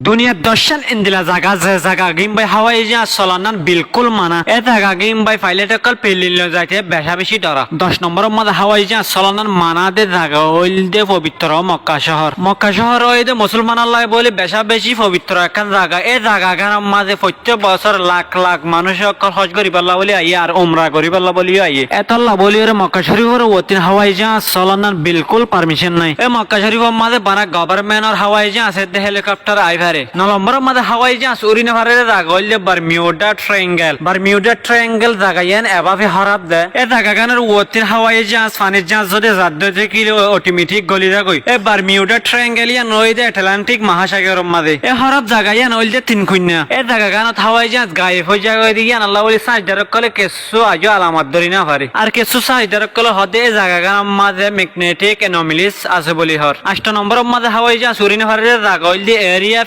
দুনিয়ার দর্শন ইন্দিলা জাগা যে জাগা গিম বাই হাওয়াই যা চলানান বিলকুল মানা এ জাগা গিম বাই ফাইলেট কল পেলিল যাইতে বেশা বেশি ডরা 10 নম্বরের মধ্যে হাওয়াই যা চলানান মানা দে জাগা ওইল দে পবিত্র মক্কা শহর ওই দে মুসলমান আল্লাহ বলে বেশা বেশি পবিত্র একখান জাগা এ জাগা গান মাঝে প্রত্যেক বছর লাখ লাখ মানুষ অকল হজ করি পাল্লা বলি আইয়ে আর উমরা করি পাল্লা বলি আইয়ে এতল্লা বলি ওরে মক্কা শরীফের ওতিন হাওয়াই যা চলানান বিলকুল পারমিশন নাই এ মক্কা শরীফের মাঝে বানা গভর্নমেন্ট আর হাওয়াই যা আছে হেলিকপ্টার আইভারে 9 নম্বরের মধ্যে হাওয়াই জাহাজ উড়িনে পারে জায়গা হইলে বারমিউডা ট্রায়াঙ্গেল জায়গা ইয়ান এভাবে হরাব দে এ জায়গা গানের ওতিন হাওয়াই জাহাজ পানির জাহাজ যদি জাদ্দ থেকে অটোমেটিক গলি রাখই এ বারমিউডা ট্রায়াঙ্গেল ইয়ান নই দে আটলান্টিক মহাসাগরের মাঝে এ হরাব জায়গা ইয়ান হইল দে 3 খুন্যা এ জায়গা গানত হাওয়াই জাহাজ গায়েব হয়ে যায় ওই দিকে আল্লাহ বলি সাজদারক কলে কেসু আজো আলামত ধরি না পারে আর কেসু সাজদারক কলে হদে এ জায়গা গানের মাঝে ম্যাগনেটিক অ্যানোমালিস আছে বলি হর 8 নম্বরের মধ্যে হাওয়াই জাহাজ উড়িনে পারে জায়গা হইল দে এরিয়া